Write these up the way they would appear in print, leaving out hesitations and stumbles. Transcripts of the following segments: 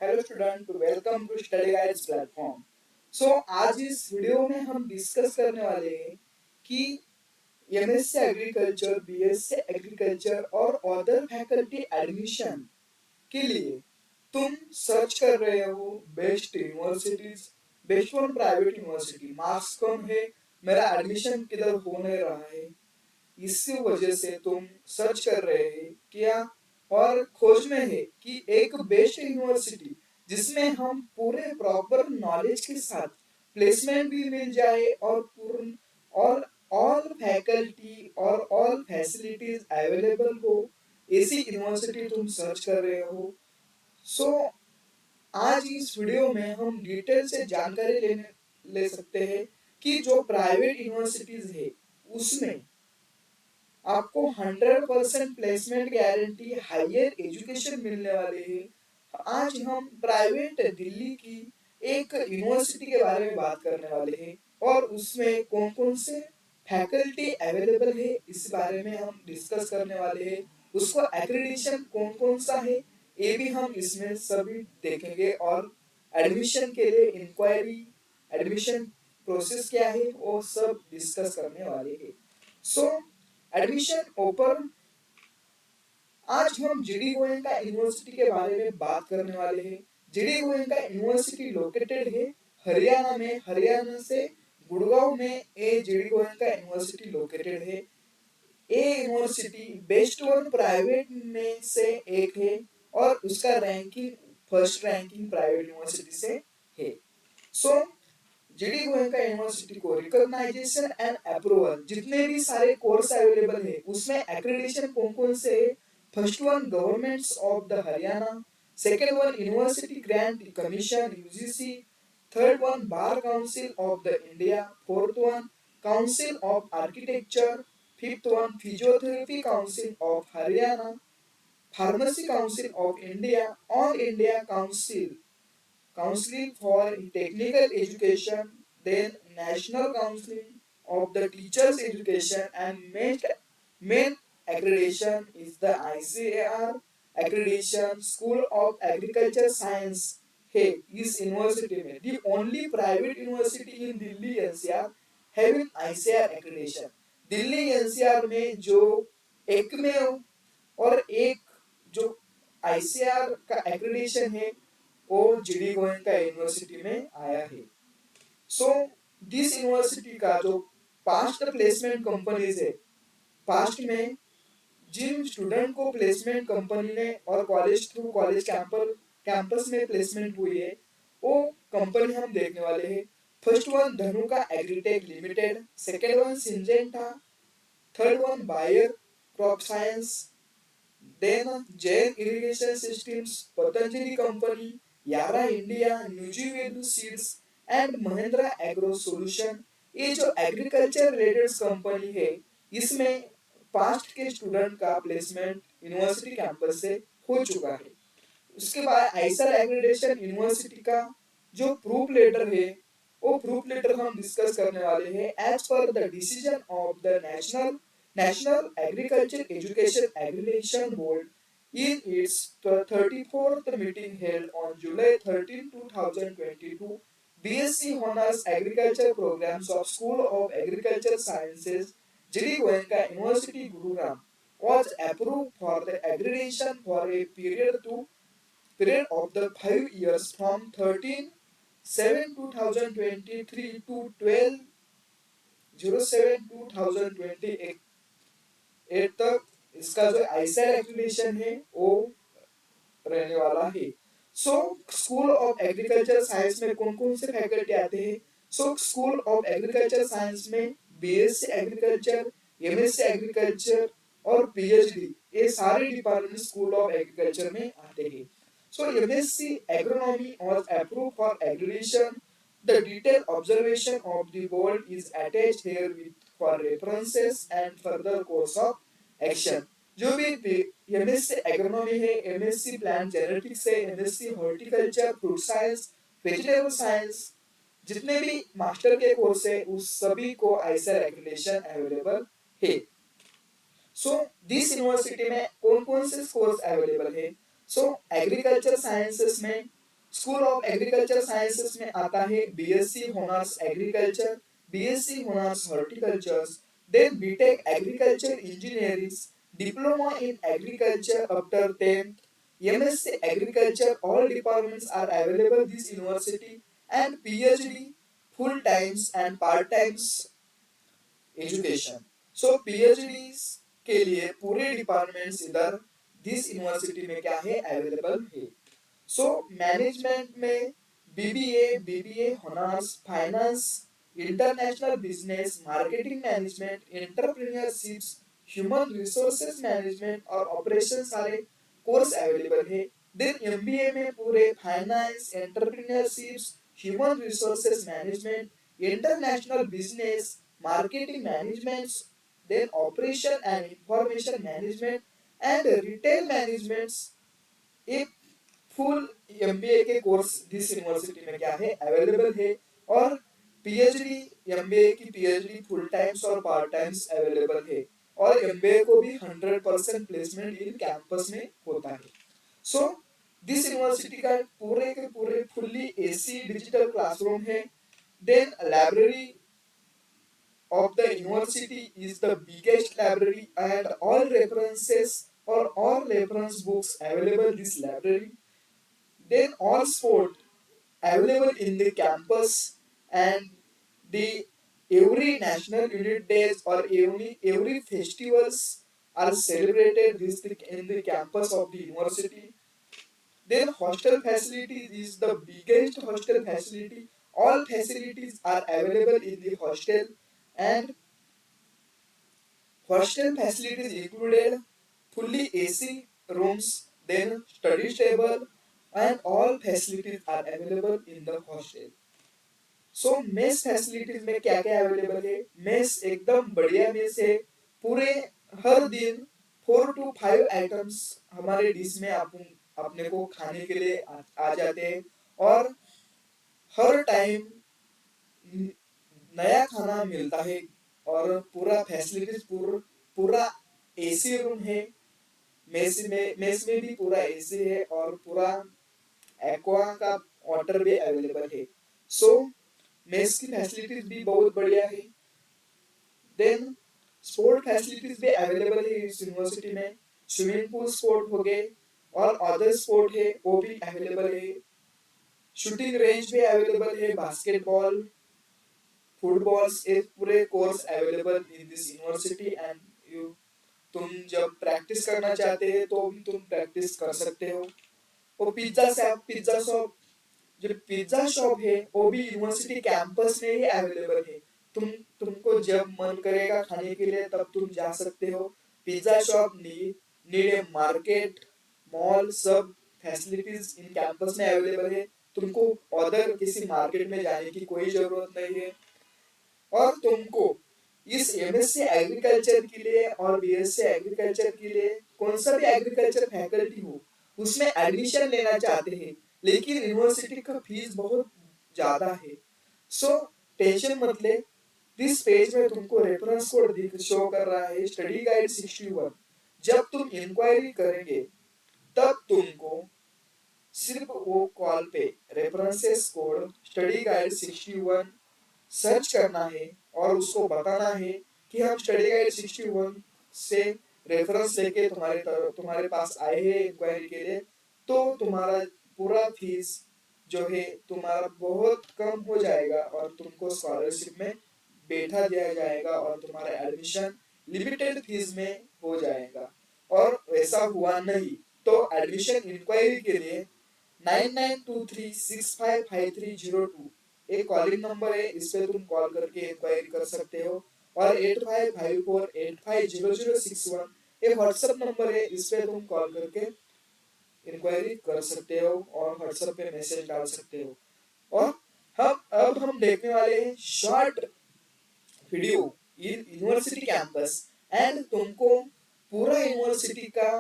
Hello student, welcome to study guides platform. आज इस video में हम डिस्कस करने वाले हैं कि एमएससी एग्रीकल्चर, बीएससी एग्रीकल्चर और अदर फैकल्टी एडमिशन के लिए तुम सर्च कर रहे हो best universities, best one private university, marks कम है, मेरा एडमिशन किधर हो नहीं रहा है, इसी वजह से तुम सर्च कर रहे हैं क्या और खोज में है कि एक बेस्ट यूनिवर्सिटी जिसमें हम पूरे प्रॉपर नॉलेज के साथ प्लेसमेंट भी मिल जाए और पूर्ण और ऑल फैकल्टी और ऑल फैसिलिटीज अवेलेबल हो, ऐसी यूनिवर्सिटी तुम सर्च कर रहे हो। सो आज इस वीडियो में हम डिटेल से जानकारी ले सकते हैं कि जो प्राइवेट यूनिवर्सिटीज है उसमें आपको 100% प्लेसमेंट गारंटी, हायर एजुकेशन मिलने वाले हैं। आज हम प्राइवेट दिल्ली की एक यूनिवर्सिटी के बारे में बात करने वाले हैं और उसमें कौन कौन से फैकल्टी अवेलेबल है इस बारे में हम डिस्कस करने वाले हैं। उसको एक्रेडिटेशन कौन कौन सा है ये भी हम इसमें सभी देखेंगे और एडमिशन के लिए इंक्वायरी, एडमिशन प्रोसेस क्या है वो सब डिस्कस करने वाले हैं। सो एडमिशन ओपन, आज हम जीडी गोयनका यूनिवर्सिटी के बारे में बात करने वाले हैं। जीडी गोयनका यूनिवर्सिटी लोकेटेड है हरियाणा में, हरियाणा से गुड़गांव में ये जीडी गोयनका यूनिवर्सिटी लोकेटेड है। ये यूनिवर्सिटी बेस्ट वन प्राइवेट में से एक है और उसका ranking first ranking private university से है। सो जीडी गोयनका यूनिवर्सिटी को रिकॉग्नाइजेशन एंड अप्रूवल, जितने भी सारे कोर्स अवेलेबल है उसमें एक्रेडिटेशन कौन कौन से है। First one governments of the Haryana, second one university grant commission UGC, third one bar council of the India, fourth one council of architecture, fifth one physiotherapy council of Haryana, pharmacy council of India, all India council Counseling for Technical Education, then National Counseling of the Teachers Education, and main accreditation is the ICAR accreditation। School of Agriculture Science है इस university में, the only private university in Delhi NCR having ICAR accreditation। Delhi NCR में जो एकमेव और एक जो ICR का एक्रेडिटेशन है वो जीडी गोयनका यूनिवर्सिटी में आया है। सो दिस यूनिवर्सिटी का जो पास्ट प्लेसमेंट कंपनीज है, पास्ट में जिन स्टूडेंट को प्लेसमेंट कंपनी ने और कॉलेज थ्रू कॉलेज कैंपस में प्लेसमेंट हुई है वो कंपनी हम देखने वाले हैं। First one Dhanuka agritech limited, second one Syngenta, third one buyer crop science, then Jain Irrigation Systems, Patanjali Company, Yara India, Nujivedu Seeds and Mahindra agro solution. ये जो एग्रीकल्चर रिलेटेड कंपनी है इसमें पास्ट के स्टूडेंट का प्लेसमेंट यूनिवर्सिटी कैंपस से हो चुका है। उसके बाद आइसर एग्रीडेशन यूनिवर्सिटी का जो प्रूफ लेटर है वो प्रूफ लेटर हम डिस्कस करने वाले हैं। As per the decision of the national agriculture education aggregation board in its 34th meeting held on July 13, 2022, BSc Honors Agriculture Programs of School of Agriculture Sciences, G.D. Goenka University, Gurugram, was approved for the accreditation for a period of the 5 years from 13/7/2023 to 12/07/2028 तक इसका जो ICR accreditation है वो रहने वाला है। So school of agriculture science में कौन कौन से फैकल्टी आते हैं। स्कूल ऑफ एग्रीकल्चर साइंस में बीएससी एग्रीकल्चर, एमएससी एग्रीकल्चर और पीएचडी, ये सारे डिपार्टमेंट स्कूल ऑफ एग्रीकल्चर में आते हैं। MSc agronomy was approved for accreditation। The detailed observation of the board is attached here with for references and further course of action। जो भी MSc agronomy है, MSc plant genetics है, MSc horticulture, fruit science, vegetable science, जितने भी master के course है उस सभी को आईसीआर एक्रेडिटेशन अवेलेबल है। दिस यूनिवर्सिटी में कौन कौन से कोर्स अवेलेबल है। एग्रीकल्चर साइंसेस में स्कूल ऑफ एग्रीकल्चर साइंसेस में आता है BSc honours agriculture, BSc honours horticulture, then BTech agriculture engineering, diploma in agriculture after 10th, MSc agriculture, all departments are available this university, and PhD full times and part times education. So PhDs के लिए पूरे departments इधर this university में क्या है available है। So management में BBA, BBA honours finance, international business, marketing management, entrepreneurships, human resources management और ऑपरेशन सारे कोर्स अवेलेबल है। देन एमबीए में पूरे finance, entrepreneurships, human resources management, international business, marketing management, then operation and information management and retail management, एक full MBA के course this university में क्या है अवेलेबल है। और पीएचडी एमबीए की पीएचडी फुल टाइम्स और पार्ट टाइम्स अवेलेबल है। और एमबीए को भी 100% प्लेसमेंट इन कैंपस में होता है। सो दिस यूनिवर्सिटी का पूरे के पूरे फुल्ली एसी डिजिटल क्लासरूम है। Then library of the university is the biggest library, and all references or all reference books available this library. Then all sport available in the campus, and the every national unit days or every festivals are celebrated this in the campus of the university. Then hostel facilities is the biggest hostel facility. All facilities are available in the hostel, and hostel facilities included fully AC rooms, then study table, and all facilities are available in the hostel. So mess facilities में क्या क्या available है? Mess एकदम बढ़िया mess है। पूरे हर दिन 4 to 5 items हमारे डिश में अपने को खाने के लिए आ जाते हैं। और हर टाइम नया खाना मिलता है। और पूरा फैसिलिटीज पूरा एसी रूम है। मेस में भी पूरा एसी है और पूरा एक्वा का वाटर भी अवेलेबल है। सो मेस की फैसिलिटीज भी बहुत बढ़िया है। देन स्पोर्ट फैसिलिटीज भी अवेलेबल है इस यूनिवर्सिटी में। स्विमिंग पूल स्पोर्ट हो गए और अदर स्पोर्ट है वो भी अवेलेबल है। शूटिंग रेंज भी अवेलेबल है, बास्केटबॉल, फुटबॉल्स, एक पूरे course available in this university. And you तुम जब प्रैक्टिस करना चाहते हैं तो भी तुम प्रैक्टिस कर सकते हो। वो पिज्जा शॉप जो पिज्जा शॉप है वो भी यूनिवर्सिटी कैंपस में ही अवेलेबल है। तुमको जब मन करेगा खाने के लिए तब तुम जा सकते हो। Pizza shop need a market, mall, सब फैसिलिटीज इन कैंपस में अवेलेबल है। तुमको अदर किसी मार्केट में जाने की कोई जरूरत नहीं है। और तुमको इस एमएससी एग्रीकल्चर के लिए और बीएससी एग्रीकल्चर के लिए कौन सा भी एग्रीकल्चर फैकल्टी हो उसमें एडमिशन लेना चाहते हैं, लेकिन यूनिवर्सिटी का फीस बहुत ज्यादा है। सो टेंशन मत ले। दिस पेज में तुमको रेफरेंस कोड शो कर रहा है, स्टडी गाइड 61। जब तुम इंक्वायरी करेंगे तब तुमको सिर्फ वो कॉल पे references code study guide 61 search करना है और उसको बताना है कि हम स्टडी गाइड 61 से रेफरेंस लेके तुम्हारे पास आए हैं इंक्वायरी के लिए। तो तुम्हारा पूरा फीस जो है तुम्हारा बहुत कम हो जाएगा और तुमको स्कॉलरशिप में बैठा दिया जाएगा और तुम्हारा एडमिशन लिमिटेड फीस में हो जाएगा। और वैसा हुआ नहीं तो एडमिशन इंक्वायरी के लिए 9923655302 एक कॉलिंग नंबर है, इस पे तुम कॉल करके इंक्वायरी कर सकते हो। और 8554850061 एक व्हाट्सएप नंबर है, इस पे तुम कॉल करके इंक्वायरी कर सकते हो और व्हाट्सएप पे मैसेज डाल सकते हो। और हम देखने वाले हैं short video in university campus. And तुमको पूरा यूनिवर्सिटी का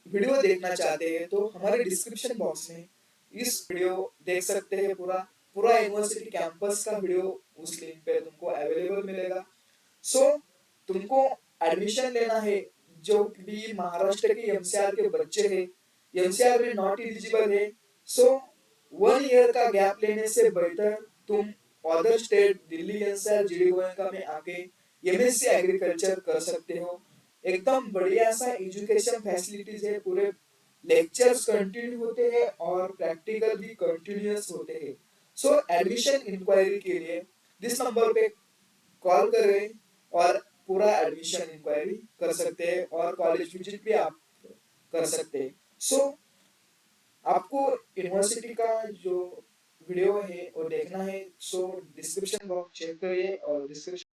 वीडियो देखना चाहते हैं तो हमारे डिस्क्रिप्शन बॉक्स में इस वीडियो देख सकते हैं। पूरा पूरा यूनिवर्सिटी कैंपस का वीडियो उस लिंक पे तुमको अवेलेबल मिलेगा। सो तुमको एडमिशन लेना है, जो भी महाराष्ट्र के एमसीआर के बच्चे हैं, एमसीआर में नॉट एलिजिबल है, सो 1 ईयर का गैप लेने से बेहतर तुम other state Delhi NCR GD Goenka में आके एमएससी एग्रीकल्चर कर सकते हो। एकदम बढ़िया सा एजुकेशन फैसिलिटीज है, पूरे लेक्चर्स कंटिन्यू होते हैं और प्रैक्टिकल भी कंटिन्यूअस होते हैं। सो एडमिशन इंक्वायरी के लिए दिस नंबर पे कॉल करें और पूरा एडमिशन इंक्वायरी कर सकते हैं और कॉलेज विजिट भी आप कर सकते हैं। सो आपको यूनिवर्सिटी का जो वीडियो है वो देखना है, सो डिस्क्रिप्शन बॉक्स चेक करिए और डिस्क्रिप्शन